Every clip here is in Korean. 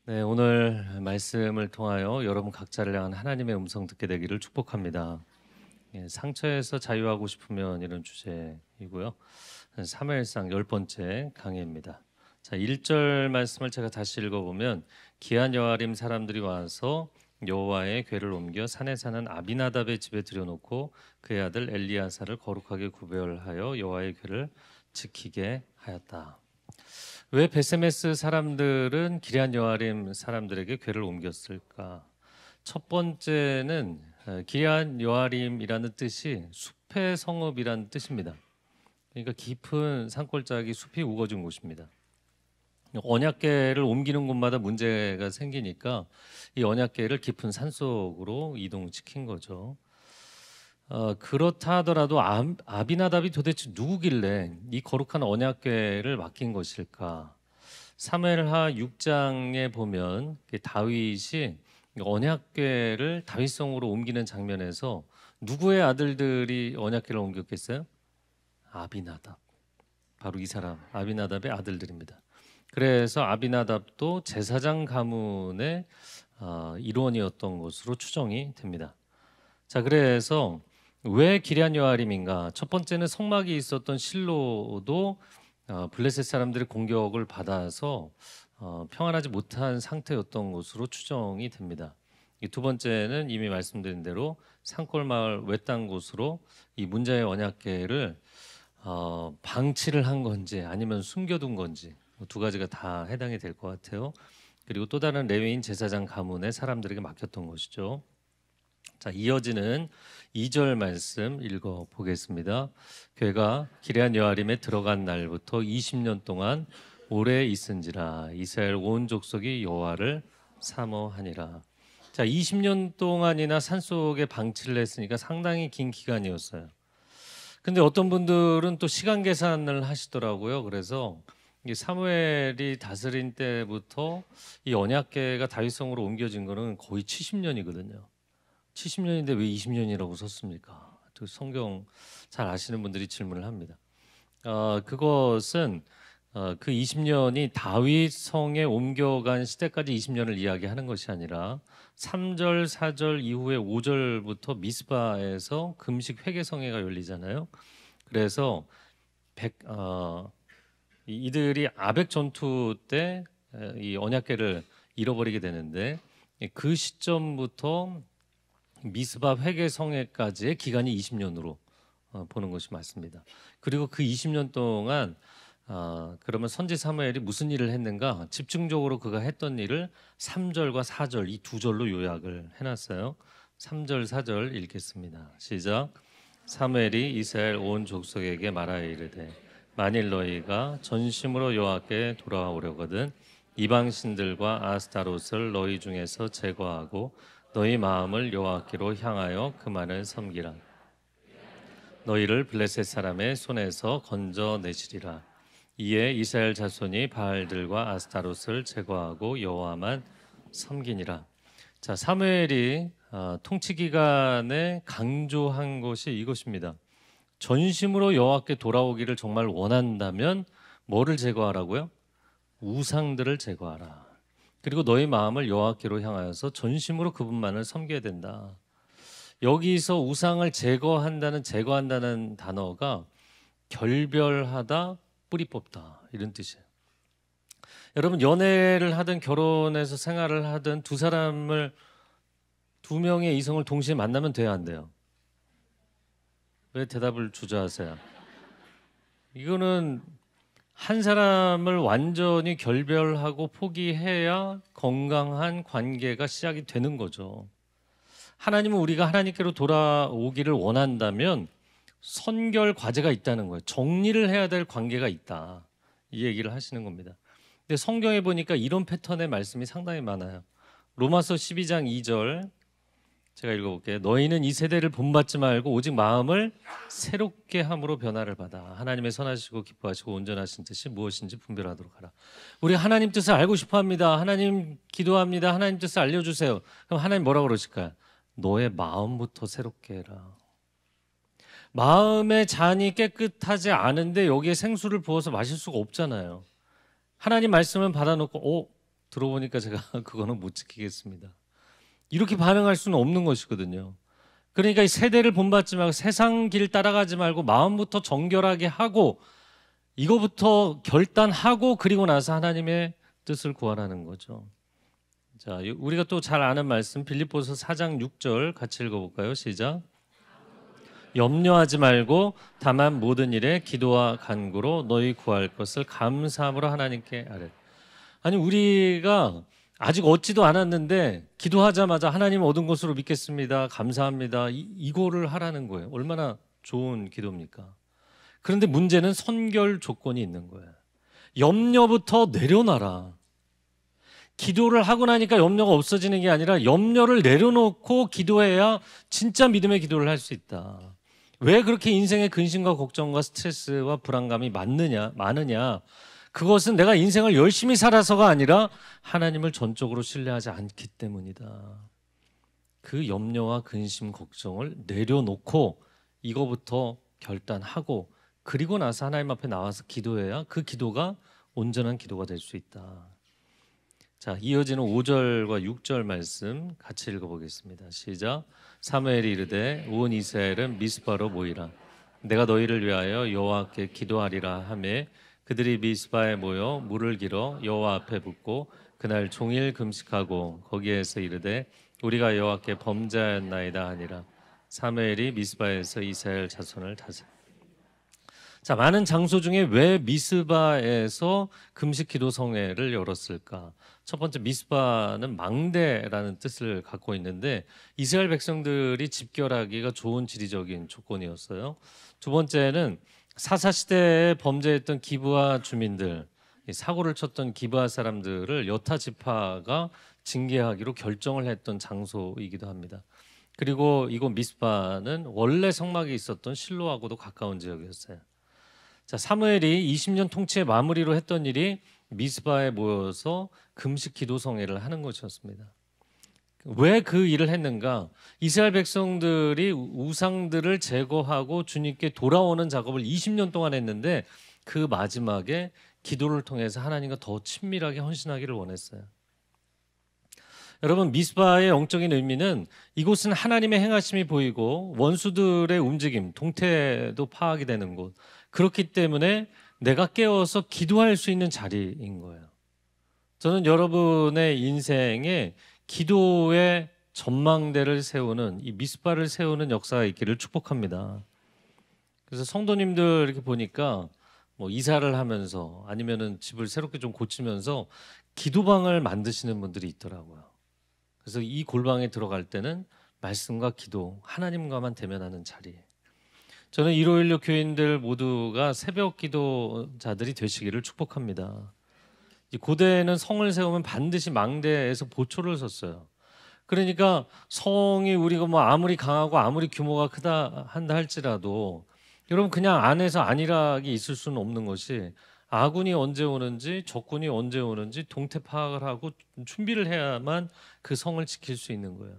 네, 오늘 말씀을 통하여 여러분 각자를 향한 하나님의 음성 듣게 되기를 축복합니다. 상처에서 자유하고 싶으면 이런 주제이고요. 사무엘상 10번째 강해입니다. 자, 1절 말씀을 제가 다시 읽어보면 기한 여아림 사람들이 와서 여호와의 궤를 옮겨 산에 사는 아비나답의 집에 들여놓고 그의 아들 엘리야사를 거룩하게 구별하여 여호와의 궤를 지키게 하였다. 왜 베세메스 사람들은 기럇 여아림 사람들에게 궤를 옮겼을까? 첫 번째는 기럇 여아림이라는 뜻이 숲의 성읍이라는 뜻입니다. 그러니까 깊은 산골짜기 숲이 우거진 곳입니다. 언약궤를 옮기는 곳마다 문제가 생기니까 이 언약궤를 깊은 산속으로 이동시킨 거죠. 그렇다 하더라도 아비나답이 도대체 누구길래 이 거룩한 언약궤를 맡긴 것일까? 사무엘하 6장에 보면 다윗이 언약궤를 다윗성으로 옮기는 장면에서 누구의 아들들이 언약궤를 옮겼겠어요? 아비나답. 바로 이 사람 아비나답의 아들들입니다. 그래서 아비나답도 제사장 가문의 일원이었던 것으로 추정이 됩니다. 자, 그래서 왜 기럇 여아림인가? 첫 번째는 성막이 있었던 실로도 블레셋 사람들의 공격을 받아서 평안하지 못한 상태였던 것으로 추정이 됩니다. 이 두 번째는 이미 말씀드린 대로 산골 마을 외딴 곳으로 이 문자의 언약궤를 방치를 한 건지 아니면 숨겨둔 건지 두 가지가 다 해당이 될 것 같아요. 그리고 또 다른 레위인 제사장 가문의 사람들에게 맡겼던 것이죠. 자, 이어지는 2절 말씀 읽어 보겠습니다. 궤가 기럇 여아림에 들어간 날부터 20년 동안 오래 있은지라 이스라엘 온 족속이 여호와를 사모하니라. 자, 20년 동안이나 산속에 방치를 했으니까 상당히 긴 기간이었어요. 근데 어떤 분들은 또 시간 계산을 하시더라고요. 그래서 이 사무엘이 다스린 때부터 이 언약궤가 다윗성으로 옮겨진 거는 거의 70년이거든요. 70년인데 왜 20년이라고 썼습니까? 성경 잘 아시는 분들이 질문을 합니다. 그것은 그 20년이 다윗 성에 옮겨간 시대까지 20년을 이야기하는 것이 아니라 3절, 4절 이후에 5절부터 미스바에서 금식 회개성회가 열리잖아요. 그래서 이들이 아벡 전투 때 이 언약궤를 잃어버리게 되는데 그 시점부터 미스바 회개성회까지의 기간이 20년으로 보는 것이 맞습니다. 그리고 그 20년 동안 그러면 선지 사무엘이 무슨 일을 했는가? 집중적으로 그가 했던 일을 3절과 4절 이 두 절로 요약을 해놨어요. 3절, 4절 읽겠습니다. 시작. 사무엘이 이스라엘 온 족속에게 말하여 이르되 만일 너희가 전심으로 여호와께 돌아오려거든 이방 신들과 아스타롯을 너희 중에서 제거하고 너희 마음을 여호와께로 향하여 그만을 섬기라. 너희를 블레셋 사람의 손에서 건져내시리라. 이에 이스라엘 자손이 바알들과 아스타롯을 제거하고 여호와만 섬기니라. 자, 사무엘이 통치 기간에 강조한 것이 이것입니다. 전심으로 여호와께 돌아오기를 정말 원한다면 뭐를 제거하라고요? 우상들을 제거하라. 그리고 너희 마음을 여호와께로 향하여서 전심으로 그분만을 섬겨야 된다. 여기서 우상을 제거한다는 단어가 결별하다, 뿌리 뽑다 이런 뜻이에요. 여러분 연애를 하든 결혼해서 생활을 하든 두 명의 이성을 동시에 만나면 돼야 안 돼요? 왜 대답을 주저하세요? 이거는 한 사람을 완전히 결별하고 포기해야 건강한 관계가 시작이 되는 거죠. 하나님은 우리가 하나님께로 돌아오기를 원한다면 선결 과제가 있다는 거예요. 정리를 해야 될 관계가 있다. 이 얘기를 하시는 겁니다. 근데 성경에 보니까 이런 패턴의 말씀이 상당히 많아요. 로마서 12장 2절 제가 읽어볼게요. 너희는 이 세대를 본받지 말고 오직 마음을 새롭게 함으로 변화를 받아 하나님의 선하시고 기뻐하시고 온전하신 뜻이 무엇인지 분별하도록 하라. 우리 하나님 뜻을 알고 싶어합니다. 하나님 기도합니다. 하나님 뜻을 알려주세요. 그럼 하나님 뭐라고 그러실까요? 너의 마음부터 새롭게 해라. 마음의 잔이 깨끗하지 않은데 여기에 생수를 부어서 마실 수가 없잖아요. 하나님 말씀을 받아놓고 들어보니까 제가 그거는 못 지키겠습니다. 이렇게 반응할 수는 없는 것이거든요. 그러니까 이 세대를 본받지 말고 세상 길 따라가지 말고 마음부터 정결하게 하고 이거부터 결단하고 그리고 나서 하나님의 뜻을 구하라는 거죠. 자, 우리가 또 잘 아는 말씀 빌립보서 4장 6절 같이 읽어볼까요? 시작. 염려하지 말고 다만 모든 일에 기도와 간구로 너희 구할 것을 감사함으로 하나님께 아뢰. 아니 우리가 아직 얻지도 않았는데 기도하자마자 하나님 얻은 것으로 믿겠습니다. 감사합니다. 이거를 하라는 거예요. 얼마나 좋은 기도입니까? 그런데 문제는 선결 조건이 있는 거예요. 염려부터 내려놔라. 기도를 하고 나니까 염려가 없어지는 게 아니라 염려를 내려놓고 기도해야 진짜 믿음의 기도를 할 수 있다. 왜 그렇게 인생의 근심과 걱정과 스트레스와 불안감이 많으냐? 그것은 내가 인생을 열심히 살아서가 아니라 하나님을 전적으로 신뢰하지 않기 때문이다. 그 염려와 근심, 걱정을 내려놓고 이거부터 결단하고 그리고 나서 하나님 앞에 나와서 기도해야 그 기도가 온전한 기도가 될 수 있다. 자, 이어지는 5절과 6절 말씀 같이 읽어보겠습니다. 시작. 사무엘이 이르되 온 이스라엘은 미스바로 모이라. 내가 너희를 위하여 여호와께 기도하리라 하매 그들이 미스바에 모여 물을 길어 여호와 앞에 붓고 그날 종일 금식하고 거기에서 이르되 우리가 여호와께 범죄하였나이다 하니라. 사무엘이 미스바에서 이스라엘 자손을 다스. 자, 많은 장소 중에 왜 미스바에서 금식 기도 성회를 열었을까? 첫 번째, 미스바는 망대라는 뜻을 갖고 있는데 이스라엘 백성들이 집결하기가 좋은 지리적인 조건이었어요. 두 번째는 사사 시대에 범죄했던 기브아 주민들, 사고를 쳤던 기브아 사람들을 여타 지파가 징계하기로 결정을 했던 장소이기도 합니다. 그리고 이곳 미스바는 원래 성막이 있었던 실로하고도 가까운 지역이었어요. 자, 사무엘이 20년 통치의 마무리로 했던 일이 미스바에 모여서 금식 기도 성회를 하는 것이었습니다. 왜 그 일을 했는가? 이스라엘 백성들이 우상들을 제거하고 주님께 돌아오는 작업을 20년 동안 했는데 그 마지막에 기도를 통해서 하나님과 더 친밀하게 헌신하기를 원했어요. 여러분, 미스바의 영적인 의미는 이곳은 하나님의 행하심이 보이고 원수들의 움직임, 동태도 파악이 되는 곳. 그렇기 때문에 내가 깨어서 기도할 수 있는 자리인 거예요. 저는 여러분의 인생에 기도의 전망대를 세우는 이 미스바를 세우는 역사가 있기를 축복합니다. 그래서 성도님들 이렇게 보니까 뭐 이사를 하면서 아니면은 집을 새롭게 좀 고치면서 기도방을 만드시는 분들이 있더라고요. 그래서 이 골방에 들어갈 때는 말씀과 기도, 하나님과만 대면하는 자리. 저는 일요일로 교인들 모두가 새벽 기도자들이 되시기를 축복합니다. 고대에는 성을 세우면 반드시 망대에서 보초를 섰어요. 그러니까 성이 우리가 뭐 아무리 강하고 아무리 규모가 크다 한다 할지라도 여러분 그냥 안에서 안일하게 있을 수는 없는 것이 아군이 언제 오는지 적군이 언제 오는지 동태 파악을 하고 준비를 해야만 그 성을 지킬 수 있는 거예요.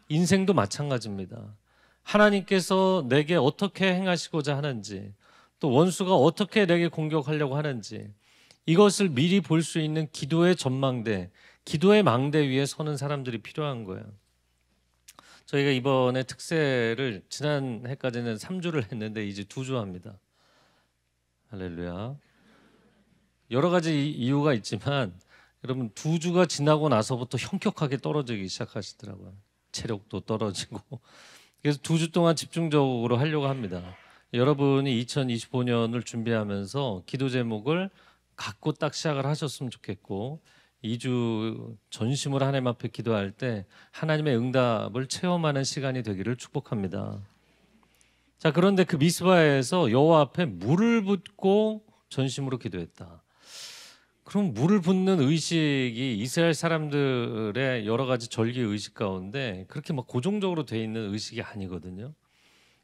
인생도 마찬가지입니다. 하나님께서 내게 어떻게 행하시고자 하는지 또 원수가 어떻게 내게 공격하려고 하는지 이것을 미리 볼 수 있는 기도의 전망대, 기도의 망대 위에 서는 사람들이 필요한 거예요. 저희가 이번에 특세를 지난 해까지는 3주를 했는데 이제 2주 합니다. 할렐루야. 여러 가지 이유가 있지만 여러분 2주가 지나고 나서부터 현격하게 떨어지기 시작하시더라고요. 체력도 떨어지고. 그래서 2주 동안 집중적으로 하려고 합니다. 여러분이 2025년을 준비하면서 기도 제목을 갖고 딱 시작을 하셨으면 좋겠고 2주 전심으로 하나님 앞에 기도할 때 하나님의 응답을 체험하는 시간이 되기를 축복합니다. 자, 그런데 그 미스바에서 여호와 앞에 물을 붓고 전심으로 기도했다. 그럼 물을 붓는 의식이 이스라엘 사람들의 여러 가지 절기 의식 가운데 그렇게 막 고정적으로 돼 있는 의식이 아니거든요.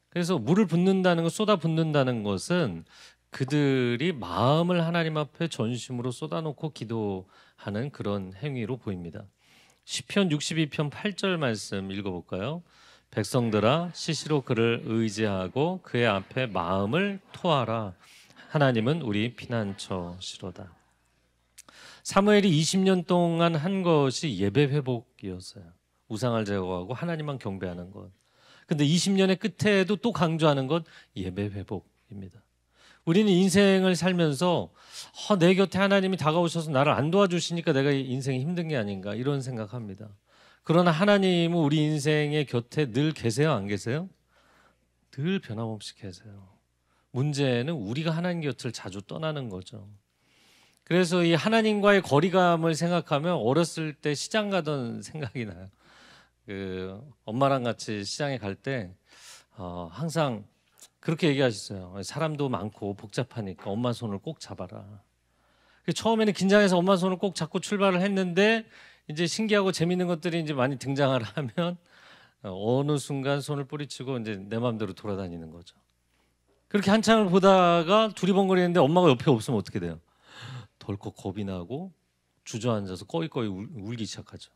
그래서 물을 붓는다는 것, 쏟아 붓는다는 것은 그들이 마음을 하나님 앞에 전심으로 쏟아놓고 기도하는 그런 행위로 보입니다. 시편 62편 8절 말씀 읽어볼까요? 백성들아 시시로 그를 의지하고 그의 앞에 마음을 토하라. 하나님은 우리 피난처시로다. 사무엘이 20년 동안 한 것이 예배 회복이었어요. 우상을 제거하고 하나님만 경배하는 것. 근데 20년의 끝에도 또 강조하는 것 예배 회복입니다. 우리는 인생을 살면서 내 곁에 하나님이 다가오셔서 나를 안 도와주시니까 내가 인생이 힘든 게 아닌가 이런 생각합니다. 그러나 하나님은 우리 인생의 곁에 늘 계세요, 안 계세요? 늘 변함없이 계세요. 문제는 우리가 하나님 곁을 자주 떠나는 거죠. 그래서 이 하나님과의 거리감을 생각하면 어렸을 때 시장 가던 생각이 나요. 엄마랑 같이 시장에 갈 때 항상 그렇게 얘기하셨어요. 사람도 많고 복잡하니까 엄마 손을 꼭 잡아라. 처음에는 긴장해서 엄마 손을 꼭 잡고 출발을 했는데 이제 신기하고 재밌는 것들이 이제 많이 등장을 하면 어느 순간 손을 뿌리치고 이제 내 마음대로 돌아다니는 거죠. 그렇게 한참을 보다가 두리번거리는데 엄마가 옆에 없으면 어떻게 돼요? 덜컥 겁이 나고 주저앉아서 꺼이꺼이 울기 시작하죠.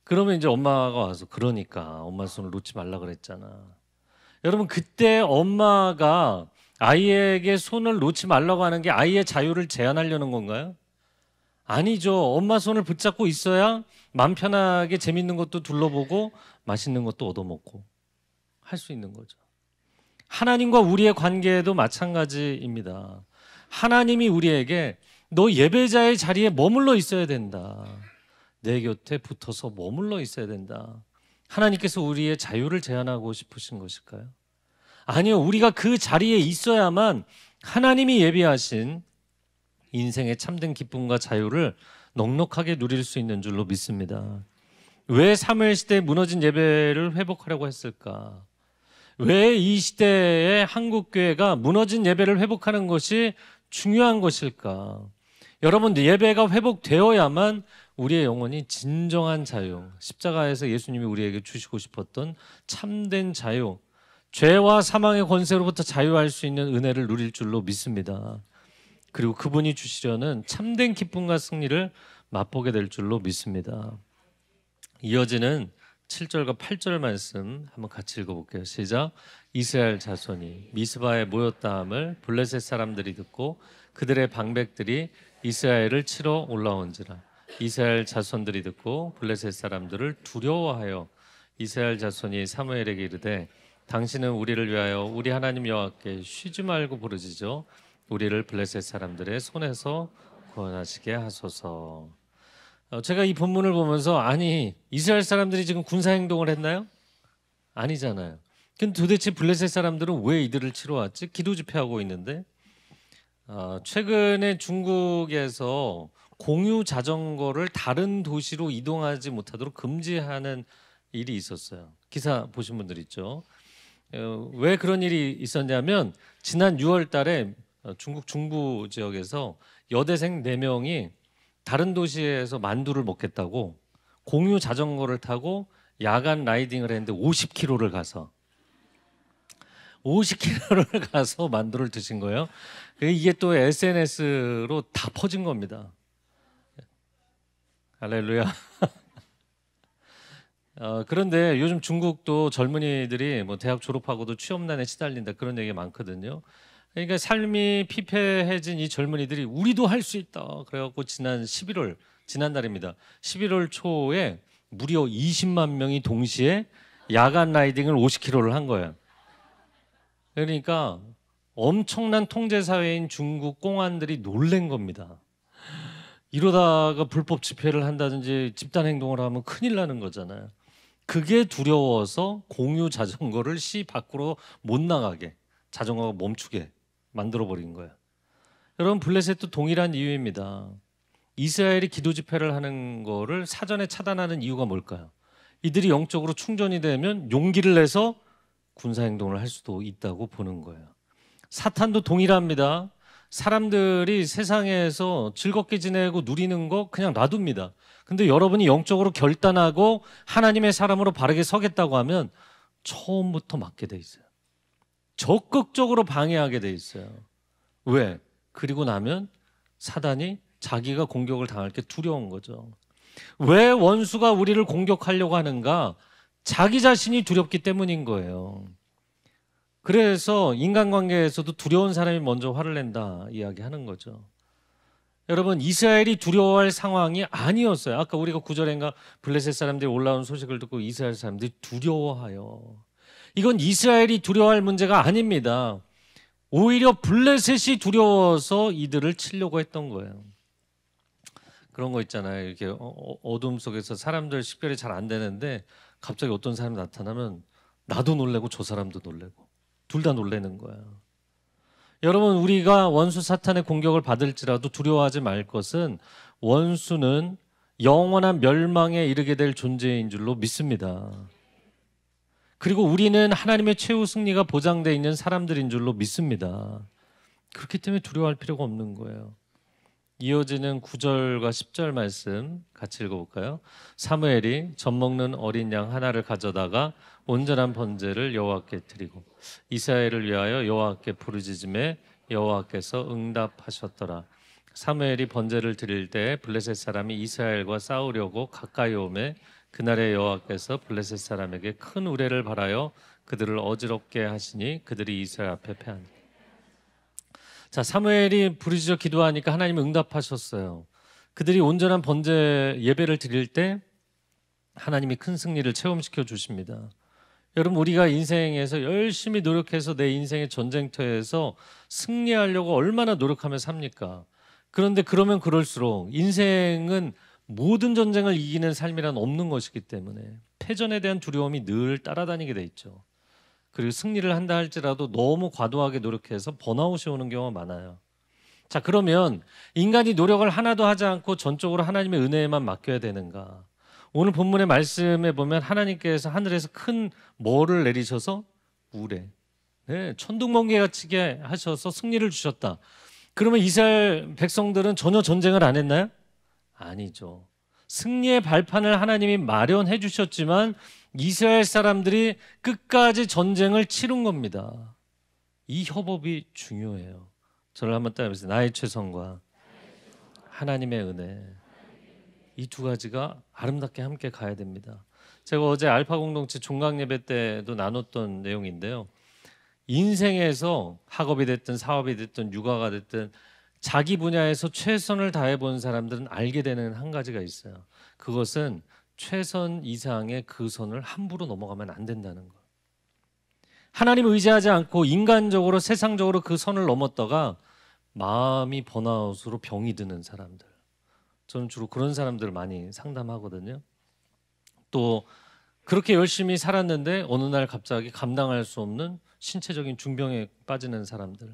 그러면 이제 엄마가 와서 그러니까 엄마 손을 놓지 말라 그랬잖아. 여러분 그때 엄마가 아이에게 손을 놓지 말라고 하는 게 아이의 자유를 제한하려는 건가요? 아니죠. 엄마 손을 붙잡고 있어야 마음 편하게 재밌는 것도 둘러보고 맛있는 것도 얻어먹고 할 수 있는 거죠. 하나님과 우리의 관계도 마찬가지입니다. 하나님이 우리에게 너 예배자의 자리에 머물러 있어야 된다. 내 곁에 붙어서 머물러 있어야 된다. 하나님께서 우리의 자유를 제한하고 싶으신 것일까요? 아니요. 우리가 그 자리에 있어야만 하나님이 예비하신 인생의 참된 기쁨과 자유를 넉넉하게 누릴 수 있는 줄로 믿습니다. 왜 사무엘 시대에 무너진 예배를 회복하려고 했을까? 왜 이 시대의 한국교회가 무너진 예배를 회복하는 것이 중요한 것일까? 여러분, 예배가 회복되어야만 우리의 영혼이 진정한 자유, 십자가에서 예수님이 우리에게 주시고 싶었던 참된 자유, 죄와 사망의 권세로부터 자유할 수 있는 은혜를 누릴 줄로 믿습니다. 그리고 그분이 주시려는 참된 기쁨과 승리를 맛보게 될 줄로 믿습니다. 이어지는 7절과 8절 말씀 한번 같이 읽어볼게요. 시작. 이스라엘 자손이 미스바에 모였다 함을 블레셋 사람들이 듣고 그들의 방백들이 이스라엘을 치러 올라온지라. 이스라엘 자손들이 듣고 블레셋 사람들을 두려워하여 이스라엘 자손이 사무엘에게 이르되 당신은 우리를 위하여 우리 하나님 여호와께 쉬지 말고 부르짖어 우리를 블레셋 사람들의 손에서 구원하시게 하소서. 제가 이 본문을 보면서 아니 이스라엘 사람들이 지금 군사 행동을 했나요? 아니잖아요. 근데 도대체 블레셋 사람들은 왜 이들을 치러 왔지? 기도 집회하고 있는데 최근에 중국에서 공유 자전거를 다른 도시로 이동하지 못하도록 금지하는 일이 있었어요. 기사 보신 분들 있죠? 왜 그런 일이 있었냐면 지난 6월 달에 중국 중부 지역에서 여대생 4명이 다른 도시에서 만두를 먹겠다고 공유 자전거를 타고 야간 라이딩을 했는데 50km를 가서 만두를 드신 거예요. 이게 또 SNS로 다 퍼진 겁니다. 할렐루야. 그런데 요즘 중국도 젊은이들이 뭐 대학 졸업하고도 취업난에 시달린다 그런 얘기가 많거든요. 그러니까 삶이 피폐해진 이 젊은이들이 우리도 할 수 있다. 그래갖고 지난달입니다. 11월 초에 무려 20만 명이 동시에 야간 라이딩을 50km를 한 거예요. 그러니까 엄청난 통제 사회인 중국 공안들이 놀란 겁니다. 이러다가 불법 집회를 한다든지 집단 행동을 하면 큰일 나는 거잖아요. 그게 두려워서 공유 자전거를 시 밖으로 못 나가게 자전거가 멈추게 만들어버린 거예요. 여러분 블레셋도 동일한 이유입니다. 이스라엘이 기도 집회를 하는 거를 사전에 차단하는 이유가 뭘까요? 이들이 영적으로 충전이 되면 용기를 내서 군사행동을 할 수도 있다고 보는 거예요. 사탄도 동일합니다. 사람들이 세상에서 즐겁게 지내고 누리는 거 그냥 놔둡니다. 근데 여러분이 영적으로 결단하고 하나님의 사람으로 바르게 서겠다고 하면 처음부터 막게 돼 있어요. 적극적으로 방해하게 돼 있어요. 왜? 그리고 나면 사단이 자기가 공격을 당할 게 두려운 거죠. 왜 원수가 우리를 공격하려고 하는가? 자기 자신이 두렵기 때문인 거예요. 그래서 인간관계에서도 두려운 사람이 먼저 화를 낸다 이야기하는 거죠. 여러분, 이스라엘이 두려워할 상황이 아니었어요. 아까 우리가 9절인가 블레셋 사람들이 올라온 소식을 듣고 이스라엘 사람들이 두려워하여. 이건 이스라엘이 두려워할 문제가 아닙니다. 오히려 블레셋이 두려워서 이들을 치려고 했던 거예요. 그런 거 있잖아요. 이렇게 어둠 속에서 사람들 식별이 잘 안 되는데 갑자기 어떤 사람이 나타나면 나도 놀래고 저 사람도 놀래고 둘 다 놀래는 거예요. 여러분, 우리가 원수 사탄의 공격을 받을지라도 두려워하지 말 것은 원수는 영원한 멸망에 이르게 될 존재인 줄로 믿습니다. 그리고 우리는 하나님의 최후 승리가 보장되어 있는 사람들인 줄로 믿습니다. 그렇기 때문에 두려워할 필요가 없는 거예요. 이어지는 9절과 10절 말씀 같이 읽어볼까요? 사무엘이 젖먹는 어린 양 하나를 가져다가 온전한 번제를 여호와께 드리고 이스라엘을 위하여 여호와께 부르짖음에 여호와께서 응답하셨더라. 사무엘이 번제를 드릴 때 블레셋 사람이 이스라엘과 싸우려고 가까이 오매 그날에 여호와께서 블레셋 사람에게 큰 우레를 발하여 그들을 어지럽게 하시니 그들이 이스라엘 앞에 패하니. 자, 사무엘이 부르짖어 기도하니까 하나님이 응답하셨어요. 그들이 온전한 번제 예배를 드릴 때 하나님이 큰 승리를 체험시켜 주십니다. 여러분, 우리가 인생에서 열심히 노력해서 내 인생의 전쟁터에서 승리하려고 얼마나 노력하며 삽니까? 그런데 그러면 그럴수록 인생은 모든 전쟁을 이기는 삶이란 없는 것이기 때문에 패전에 대한 두려움이 늘 따라다니게 돼 있죠. 그리고 승리를 한다 할지라도 너무 과도하게 노력해서 번아웃이 오는 경우가 많아요. 자, 그러면 인간이 노력을 하나도 하지 않고 전적으로 하나님의 은혜에만 맡겨야 되는가? 오늘 본문의 말씀에 보면 하나님께서 하늘에서 큰 뭐를 내리셔서 우레, 천둥번개가 치게 하셔서 승리를 주셨다. 그러면 이스라엘 백성들은 전혀 전쟁을 안 했나요? 아니죠. 승리의 발판을 하나님이 마련해 주셨지만 이스라엘 사람들이 끝까지 전쟁을 치른 겁니다. 이 협업이 중요해요. 저를 한번 따라해보세요. 나의 최선과 하나님의 은혜, 이 두 가지가 아름답게 함께 가야 됩니다. 제가 어제 알파 공동체 종강 예배 때도 나눴던 내용인데요. 인생에서 학업이 됐든 사업이 됐든 육아가 됐든 자기 분야에서 최선을 다해 본 사람들은 알게 되는 한 가지가 있어요. 그것은 최선 이상의 그 선을 함부로 넘어가면 안 된다는 거. 하나님을 의지하지 않고 인간적으로 세상적으로 그 선을 넘었다가 마음이 번아웃으로 병이 드는 사람들, 저는 주로 그런 사람들을 많이 상담하거든요. 또 그렇게 열심히 살았는데 어느 날 갑자기 감당할 수 없는 신체적인 중병에 빠지는 사람들,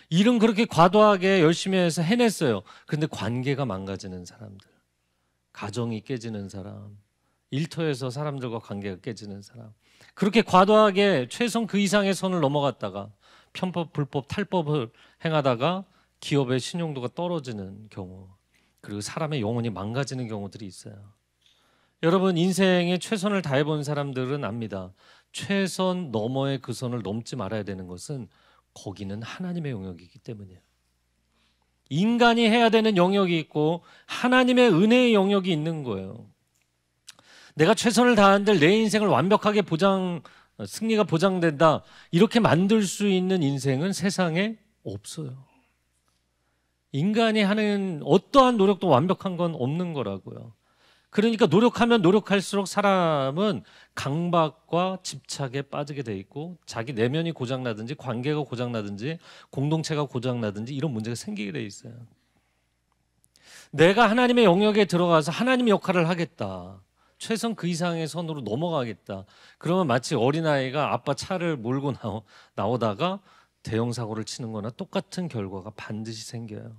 일은 그렇게 과도하게 열심히 해서 해냈어요. 그런데 관계가 망가지는 사람들, 가정이 깨지는 사람, 일터에서 사람들과 관계가 깨지는 사람, 그렇게 과도하게 최선 그 이상의 선을 넘어갔다가 편법, 불법, 탈법을 행하다가 기업의 신용도가 떨어지는 경우, 그리고 사람의 영혼이 망가지는 경우들이 있어요. 여러분, 인생에 최선을 다해본 사람들은 압니다. 최선 너머의 그 선을 넘지 말아야 되는 것은 거기는 하나님의 영역이기 때문이에요. 인간이 해야 되는 영역이 있고 하나님의 은혜의 영역이 있는 거예요. 내가 최선을 다한들 내 인생을 완벽하게 승리가 보장된다, 이렇게 만들 수 있는 인생은 세상에 없어요. 인간이 하는 어떠한 노력도 완벽한 건 없는 거라고요. 그러니까 노력하면 노력할수록 사람은 강박과 집착에 빠지게 돼 있고 자기 내면이 고장나든지 관계가 고장나든지 공동체가 고장나든지 이런 문제가 생기게 돼 있어요. 내가 하나님의 영역에 들어가서 하나님의 역할을 하겠다, 최선 그 이상의 선으로 넘어가겠다, 그러면 마치 어린아이가 아빠 차를 몰고 나오다가 대형 사고를 치는 거나 똑같은 결과가 반드시 생겨요.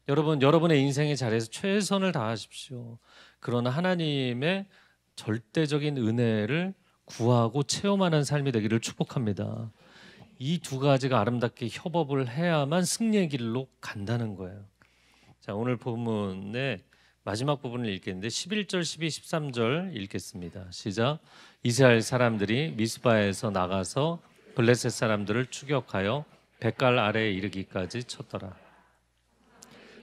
여러분, 여러분의 인생의 자리에서 최선을 다하십시오. 그러나 하나님의 절대적인 은혜를 구하고 체험하는 삶이 되기를 축복합니다. 이 두 가지가 아름답게 협업을 해야만 승리의 길로 간다는 거예요. 자, 오늘 본문의 마지막 부분을 읽겠는데 11절, 12, 13절 읽겠습니다. 시작. 이스라엘 사람들이 미스바에서 나가서 블레셋 사람들을 추격하여 뱃갈 아래에 이르기까지 쳤더라.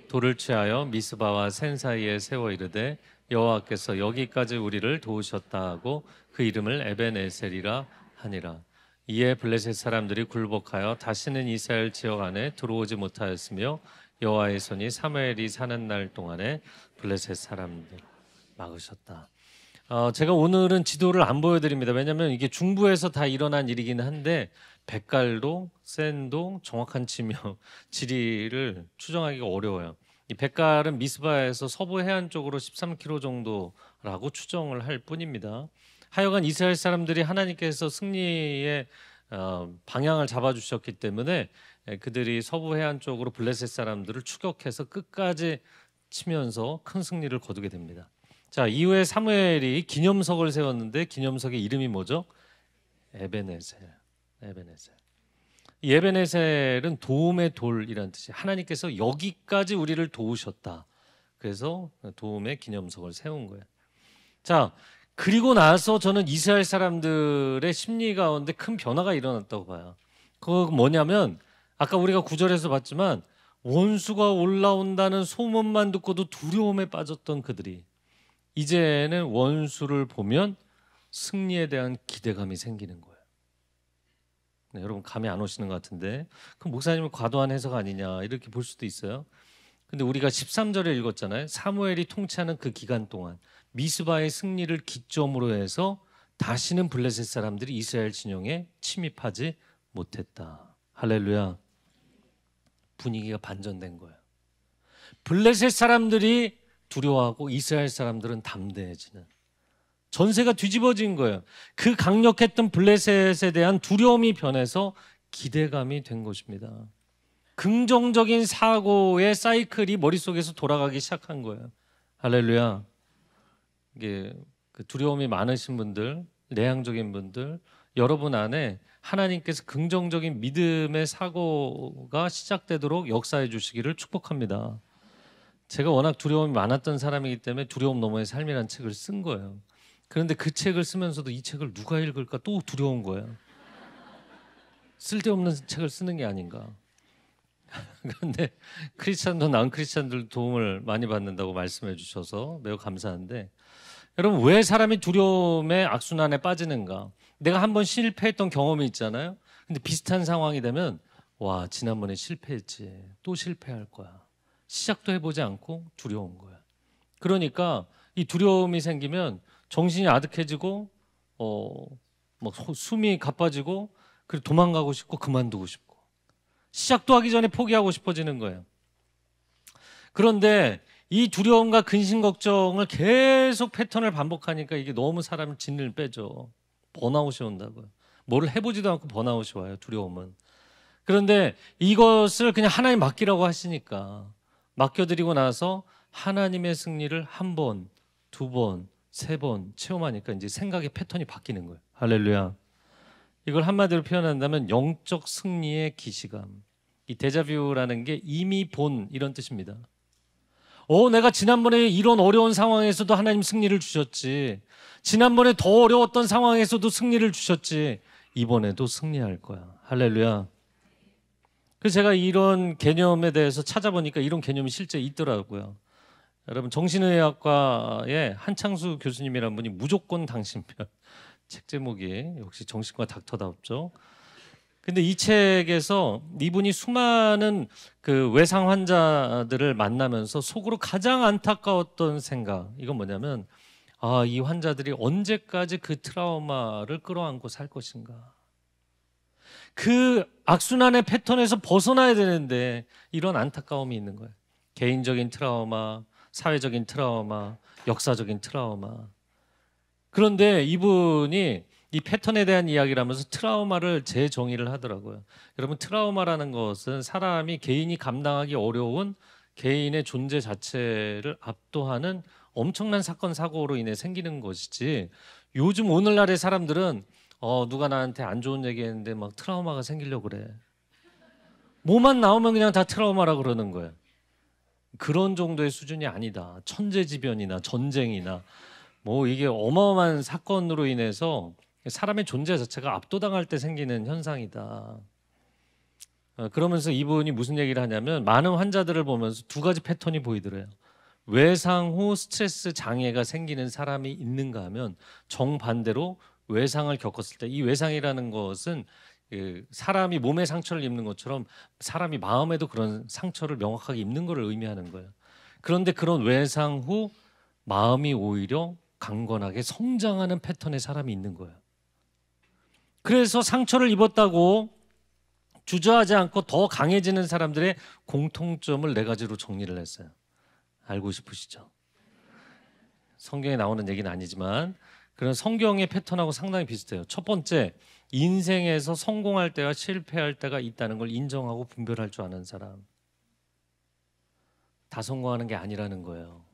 돌을 취하여 미스바와 센 사이에 세워 이르되 여호와께서 여기까지 우리를 도우셨다 하고 그 이름을 에벤에셀이라 하니라. 이에 블레셋 사람들이 굴복하여 다시는 이스라엘 지역 안에 들어오지 못하였으며 여호와의 손이 사무엘이 사는 날 동안에 블레셋 사람들 막으셨다. 제가 오늘은 지도를 안 보여드립니다. 왜냐하면 이게 중부에서 다 일어난 일이긴 한데 백갈도 센도 정확한 지리를 추정하기가 어려워요. 이 백갈은 미스바에서 서부 해안 쪽으로 13km 정도라고 추정을 할 뿐입니다. 하여간 이스라엘 사람들이 하나님께서 승리의 방향을 잡아주셨기 때문에 그들이 서부 해안 쪽으로 블레셋 사람들을 추격해서 끝까지 치면서 큰 승리를 거두게 됩니다. 자, 이후에 사무엘이 기념석을 세웠는데 기념석의 이름이 뭐죠? 에베네셀. 이 에베네셀은 도움의 돌이라는 뜻이 하나님께서 여기까지 우리를 도우셨다. 그래서 도움의 기념석을 세운 거예요. 자, 그리고 나서 저는 이스라엘 사람들의 심리 가운데 큰 변화가 일어났다고 봐요. 그거 뭐냐면 아까 우리가 9절에서 봤지만 원수가 올라온다는 소문만 듣고도 두려움에 빠졌던 그들이 이제는 원수를 보면 승리에 대한 기대감이 생기는 거예요. 네, 여러분 감이 안 오시는 것 같은데 그 목사님은 과도한 해석 아니냐 이렇게 볼 수도 있어요. 근데 우리가 13절에 읽었잖아요. 사무엘이 통치하는 그 기간 동안 미스바의 승리를 기점으로 해서 다시는 블레셋 사람들이 이스라엘 진영에 침입하지 못했다. 할렐루야. 분위기가 반전된 거예요. 블레셋 사람들이 두려워하고 이스라엘 사람들은 담대해지는 전세가 뒤집어진 거예요. 그 강력했던 블레셋에 대한 두려움이 변해서 기대감이 된 것입니다. 긍정적인 사고의 사이클이 머릿속에서 돌아가기 시작한 거예요. 할렐루야. 이게 그 두려움이 많으신 분들, 내향적인 분들, 여러분 안에 하나님께서 긍정적인 믿음의 사고가 시작되도록 역사해 주시기를 축복합니다. 제가 워낙 두려움이 많았던 사람이기 때문에 두려움 너머의 삶이라는 책을 쓴 거예요. 그런데 그 책을 쓰면서도 이 책을 누가 읽을까 또 두려운 거예요. 쓸데없는 책을 쓰는 게 아닌가. 그런데 크리스찬도 난 크리스찬들 도움을 많이 받는다고 말씀해 주셔서 매우 감사한데 여러분 왜 사람이 두려움의 악순환에 빠지는가? 내가 한번 실패했던 경험이 있잖아요. 근데 비슷한 상황이 되면 와 지난번에 실패했지 또 실패할 거야. 시작도 해보지 않고 두려운 거야. 그러니까 이 두려움이 생기면 정신이 아득해지고 막 숨이 가빠지고 그리고 도망가고 싶고 그만두고 싶고 시작도 하기 전에 포기하고 싶어지는 거예요. 그런데 이 두려움과 근심 걱정을 계속 패턴을 반복하니까 이게 너무 사람을 진을 빼죠. 번아웃이 온다고요. 뭐를 해보지도 않고 번아웃이 와요. 두려움은. 그런데 이것을 그냥 하나님 맡기라고 하시니까 맡겨드리고 나서 하나님의 승리를 한 번, 두 번, 세 번 체험하니까 이제 생각의 패턴이 바뀌는 거예요. 할렐루야. 이걸 한마디로 표현한다면 영적 승리의 기시감. 이 데자뷰라는 게 이미 본 이런 뜻입니다. 내가 지난번에 이런 어려운 상황에서도 하나님 승리를 주셨지. 지난번에 더 어려웠던 상황에서도 승리를 주셨지. 이번에도 승리할 거야. 할렐루야. 그래서 제가 이런 개념에 대해서 찾아보니까 이런 개념이 실제 있더라고요. 여러분 정신의학과의 한창수 교수님이라는 분이 무조건 당신편 책 제목이 역시 정신과 닥터답죠. 근데 이 책에서 이분이 수많은 그 외상 환자들을 만나면서 속으로 가장 안타까웠던 생각 이건 뭐냐면 이 환자들이 언제까지 그 트라우마를 끌어안고 살 것인가. 그 악순환의 패턴에서 벗어나야 되는데 이런 안타까움이 있는 거예요. 개인적인 트라우마, 사회적인 트라우마, 역사적인 트라우마. 그런데 이분이 이 패턴에 대한 이야기를 하면서 트라우마를 재정의를 하더라고요. 여러분 트라우마라는 것은 사람이 개인이 감당하기 어려운 개인의 존재 자체를 압도하는 엄청난 사건 사고로 인해 생기는 것이지 요즘 오늘날의 사람들은 누가 나한테 안 좋은 얘기했는데 막 트라우마가 생기려고 그래. 뭐만 나오면 그냥 다 트라우마라 그러는 거예요. 그런 정도의 수준이 아니다. 천재지변이나 전쟁이나 뭐 이게 어마어마한 사건으로 인해서 사람의 존재 자체가 압도당할 때 생기는 현상이다. 그러면서 이분이 무슨 얘기를 하냐면 많은 환자들을 보면서 두 가지 패턴이 보이더래요. 외상 후 스트레스 장애가 생기는 사람이 있는가 하면 정반대로 외상을 겪었을 때, 이 외상이라는 것은 사람이 몸에 상처를 입는 것처럼 사람이 마음에도 그런 상처를 명확하게 입는 것을 의미하는 거예요. 그런데 그런 외상 후 마음이 오히려 강건하게 성장하는 패턴의 사람이 있는 거예요. 그래서 상처를 입었다고 주저하지 않고 더 강해지는 사람들의 공통점을 4가지로 정리를 했어요. 알고 싶으시죠? 성경에 나오는 얘기는 아니지만 그런 성경의 패턴하고 상당히 비슷해요. 첫 번째, 인생에서 성공할 때와 실패할 때가 있다는 걸 인정하고 분별할 줄 아는 사람. 다 성공하는 게 아니라는 거예요.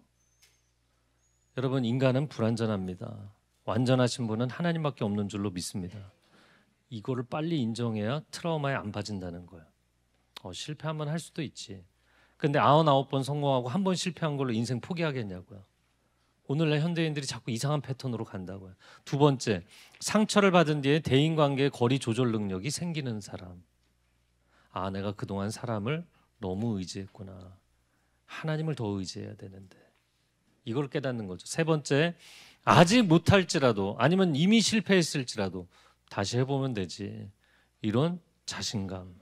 여러분, 인간은 불완전합니다. 완전하신 분은 하나님밖에 없는 줄로 믿습니다. 이거를 빨리 인정해야 트라우마에 안 빠진다는 거예요. 실패하면 할 수도 있지. 근데 99번 성공하고 1번 실패한 걸로 인생 포기하겠냐고요. 오늘날 현대인들이 자꾸 이상한 패턴으로 간다고요. 두 번째, 상처를 받은 뒤에 대인관계의 거리 조절 능력이 생기는 사람. 내가 그동안 사람을 너무 의지했구나. 하나님을 더 의지해야 되는데. 이걸 깨닫는 거죠. 세 번째, 아직 못할지라도 아니면 이미 실패했을지라도 다시 해보면 되지. 이런 자신감.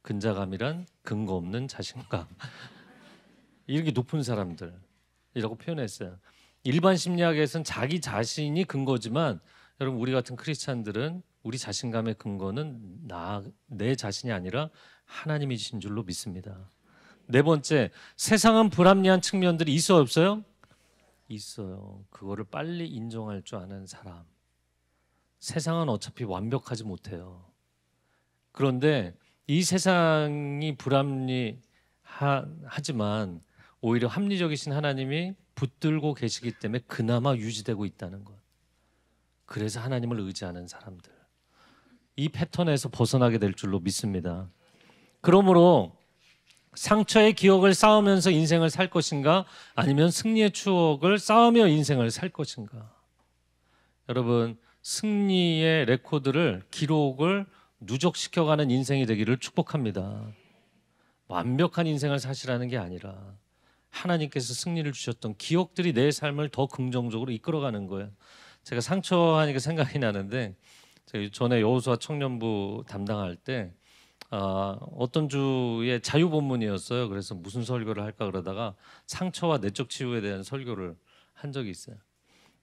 근자감이란 근거 없는 자신감. 이렇게 높은 사람들이라고 표현했어요. 일반 심리학에서는 자기 자신이 근거지만 여러분, 우리 같은 크리스찬들은 우리 자신감의 근거는 내 자신이 아니라 하나님이신 줄로 믿습니다. 네 번째, 세상은 불합리한 측면들이 있어요, 없어요? 있어요. 그거를 빨리 인정할 줄 아는 사람. 세상은 어차피 완벽하지 못해요. 그런데 이 세상이 불합리하지만 오히려 합리적이신 하나님이 붙들고 계시기 때문에 그나마 유지되고 있다는 것. 그래서 하나님을 의지하는 사람들. 이 패턴에서 벗어나게 될 줄로 믿습니다. 그러므로 상처의 기억을 쌓으면서 인생을 살 것인가, 아니면 승리의 추억을 쌓으며 인생을 살 것인가. 여러분, 승리의 레코드를, 기록을 누적시켜가는 인생이 되기를 축복합니다. 완벽한 인생을 사시라는 게 아니라 하나님께서 승리를 주셨던 기억들이 내 삶을 더 긍정적으로 이끌어가는 거예요. 제가 상처하니까 생각이 나는데, 제가 전에 여호수아 청년부 담당할 때 어떤 주의 자유본문이었어요. 그래서 무슨 설교를 할까 그러다가 상처와 내적 치유에 대한 설교를 한 적이 있어요.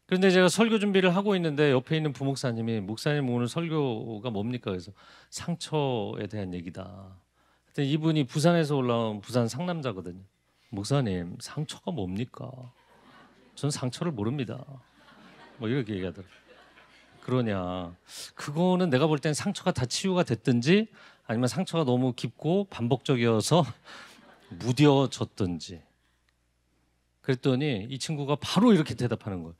그런데 제가 설교 준비를 하고 있는데 옆에 있는 부목사님이, 목사님 오늘 설교가 뭡니까? 그래서 상처에 대한 얘기다. 그때 이분이 부산에서 올라온 부산 상남자거든요. 목사님, 상처가 뭡니까? 전 상처를 모릅니다. 뭐 이렇게 얘기하더라고요. 그러냐, 그거는 내가 볼 땐 상처가 다 치유가 됐든지 아니면 상처가 너무 깊고 반복적이어서 무뎌졌든지. 그랬더니 이 친구가 바로 이렇게 대답하는 거예요.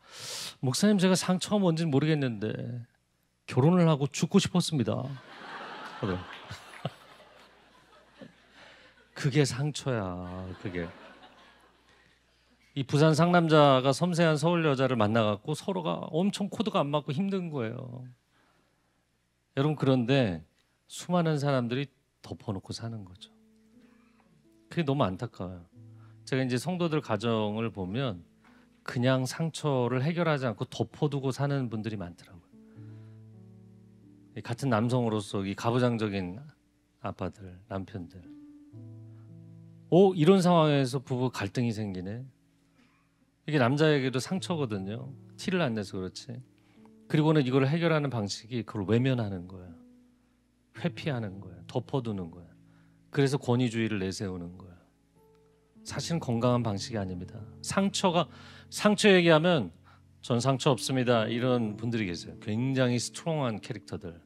목사님, 제가 상처가 뭔지는 모르겠는데 결혼을 하고 죽고 싶었습니다. 그게 상처야. 그게. 이 부산 상남자가 섬세한 서울 여자를 만나갖고 서로가 엄청 코드가 안 맞고 힘든 거예요. 여러분, 그런데 수많은 사람들이 덮어놓고 사는 거죠. 그게 너무 안타까워요. 제가 이제 성도들 가정을 보면 그냥 상처를 해결하지 않고 덮어두고 사는 분들이 많더라고요. 같은 남성으로서 이 가부장적인 아빠들, 남편들. 이런 상황에서 부부 갈등이 생기네. 이게 남자에게도 상처거든요. 티를 안 내서 그렇지. 그리고는 이걸 해결하는 방식이 그걸 외면하는 거예요. 회피하는 거예요. 덮어두는 거예요. 그래서 권위주의를 내세우는 거예요. 사실은 건강한 방식이 아닙니다. 상처 얘기하면 전 상처 없습니다, 이런 분들이 계세요. 굉장히 스트롱한 캐릭터들.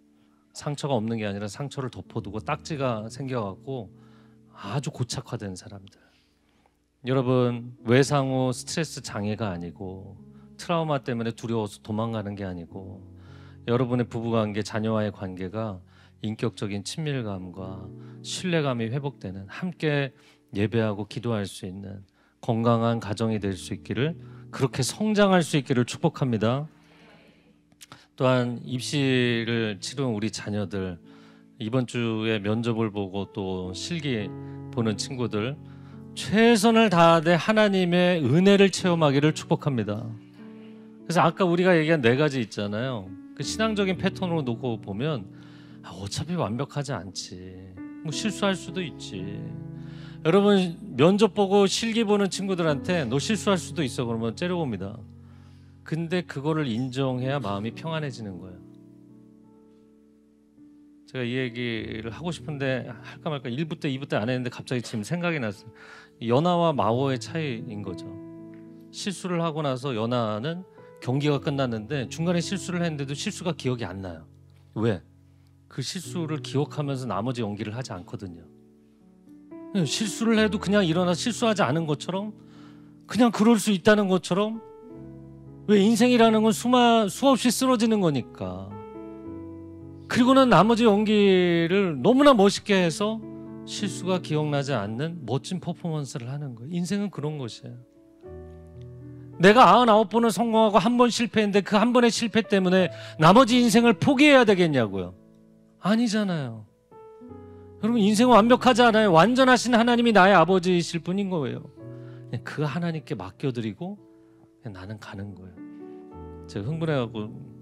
상처가 없는 게 아니라 상처를 덮어두고 딱지가 생겨갖고 아주 고착화된 사람들. 여러분, 외상 후 스트레스 장애가 아니고 트라우마 때문에 두려워서 도망가는 게 아니고 여러분의 부부관계, 자녀와의 관계가 인격적인 친밀감과 신뢰감이 회복되는, 함께 예배하고 기도할 수 있는 건강한 가정이 될 수 있기를, 그렇게 성장할 수 있기를 축복합니다. 또한 입시를 치른 우리 자녀들, 이번 주에 면접을 보고 또 실기 보는 친구들, 최선을 다하되 하나님의 은혜를 체험하기를 축복합니다. 그래서 아까 우리가 얘기한 4가지 있잖아요. 그 신앙적인 패턴으로 놓고 보면 어차피 완벽하지 않지. 뭐 실수할 수도 있지. 여러분 면접 보고 실기 보는 친구들한테 너 실수할 수도 있어 그러면 째려봅니다. 근데 그거를 인정해야 마음이 평안해지는 거예요. 제가 이 얘기를 하고 싶은데 할까 말까 1부 때 2부 때 안 했는데 갑자기 지금 생각이 났어요. 연하와 마오의 차이인 거죠. 실수를 하고 나서 연하는 경기가 끝났는데 중간에 실수를 했는데도 실수가 기억이 안 나요. 왜? 그 실수를 기억하면서 나머지 연기를 하지 않거든요. 실수를 해도 그냥 일어나 실수하지 않은 것처럼 그냥 그럴 수 있다는 것처럼 왜 인생이라는 건 수없이 쓰러지는 거니까. 그리고는 나머지 연기를 너무나 멋있게 해서 실수가 기억나지 않는 멋진 퍼포먼스를 하는 거예요. 인생은 그런 것이에요. 내가 99번을 성공하고 한 번 실패했는데 그 한 번의 실패 때문에 나머지 인생을 포기해야 되겠냐고요. 아니잖아요. 여러분 인생은 완벽하지 않아요. 완전하신 하나님이 나의 아버지이실 뿐인 거예요. 그 하나님께 맡겨드리고 나는 가는 거예요. 제가 흥분해갖고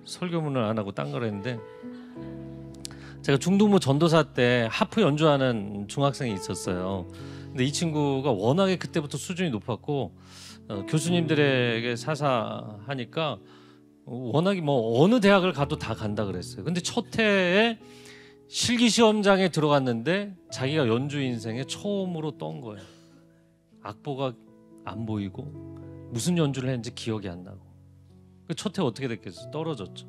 설교문을 안 하고 딴 걸 했는데, 제가 중등부 전도사 때 하프 연주하는 중학생이 있었어요. 근데 이 친구가 워낙에 그때부터 수준이 높았고 교수님들에게 사사하니까 워낙에 뭐 어느 대학을 가도 다 간다 그랬어요. 근데 첫 해에 실기시험장에 들어갔는데 자기가 연주 인생에 처음으로 떤 거예요. 악보가 안 보이고 무슨 연주를 했는지 기억이 안 나고. 첫 해 어떻게 됐겠어요? 떨어졌죠.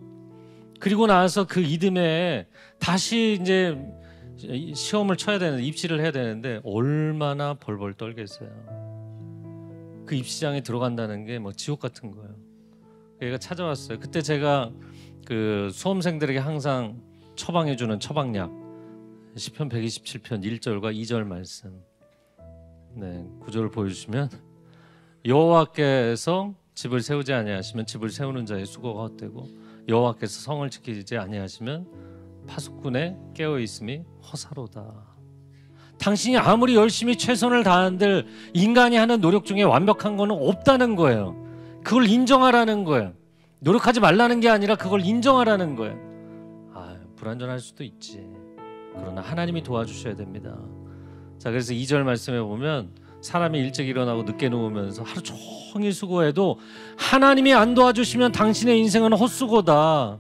그리고 나서 그 이듬해에 다시 이제 시험을 쳐야 되는데, 입시를 해야 되는데 얼마나 벌벌 떨겠어요. 그 입시장에 들어간다는 게 뭐 지옥 같은 거예요. 얘가 찾아왔어요. 그때 제가 그 수험생들에게 항상 처방해주는 처방약, 시편 127편 1절과 2절 말씀. 네, 구절을 보여주시면, 여호와께서 집을 세우지 아니하시면 집을 세우는 자의 수고가 헛되고 여호와께서 성을 지키지 아니하시면 파수꾼의 깨어 있음이 허사로다. 당신이 아무리 열심히 최선을 다한들 인간이 하는 노력 중에 완벽한 거는 없다는 거예요. 그걸 인정하라는 거예요. 노력하지 말라는 게 아니라 그걸 인정하라는 거예요. 불완전할 수도 있지. 그러나 하나님이 도와주셔야 됩니다. 자, 그래서 2절 말씀에 보면 사람이 일찍 일어나고 늦게 누우면서 하루 종일 수고해도 하나님이 안 도와주시면 당신의 인생은 헛수고다.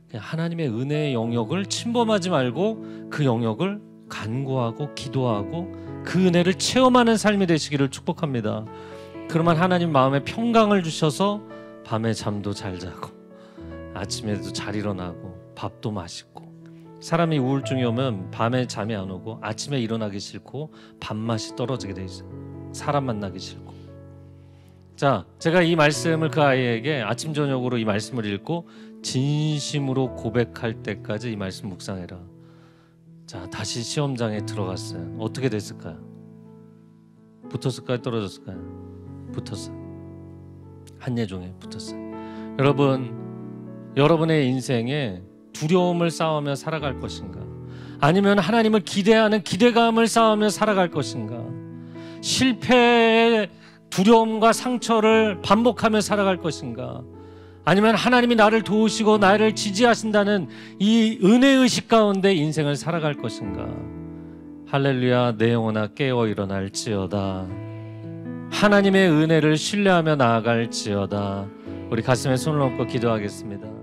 그냥 하나님의 은혜의 영역을 침범하지 말고 그 영역을 간구하고 기도하고 그 은혜를 체험하는 삶이 되시기를 축복합니다. 그러면 하나님 마음에 평강을 주셔서 밤에 잠도 잘 자고 아침에도 잘 일어나고 밥도 맛있고, 사람이 우울증이 오면 밤에 잠이 안 오고 아침에 일어나기 싫고 밥맛이 떨어지게 돼 있어요. 사람 만나기 싫고. 자, 제가 이 말씀을 그 아이에게 아침 저녁으로 이 말씀을 읽고 진심으로 고백할 때까지 이 말씀 묵상해라. 자, 다시 시험장에 들어갔어요. 어떻게 됐을까요? 붙었을까요? 떨어졌을까요? 붙었어요. 한예종에 붙었어요. 여러분의 인생에 두려움을 쌓으며 살아갈 것인가? 아니면 하나님을 기대하는 기대감을 쌓으며 살아갈 것인가? 실패의 두려움과 상처를 반복하며 살아갈 것인가? 아니면 하나님이 나를 도우시고 나를 지지하신다는 이 은혜의식 가운데 인생을 살아갈 것인가? 할렐루야, 내 영혼아 깨어 일어날지어다. 하나님의 은혜를 신뢰하며 나아갈지어다. 우리 가슴에 손을 얹고 기도하겠습니다.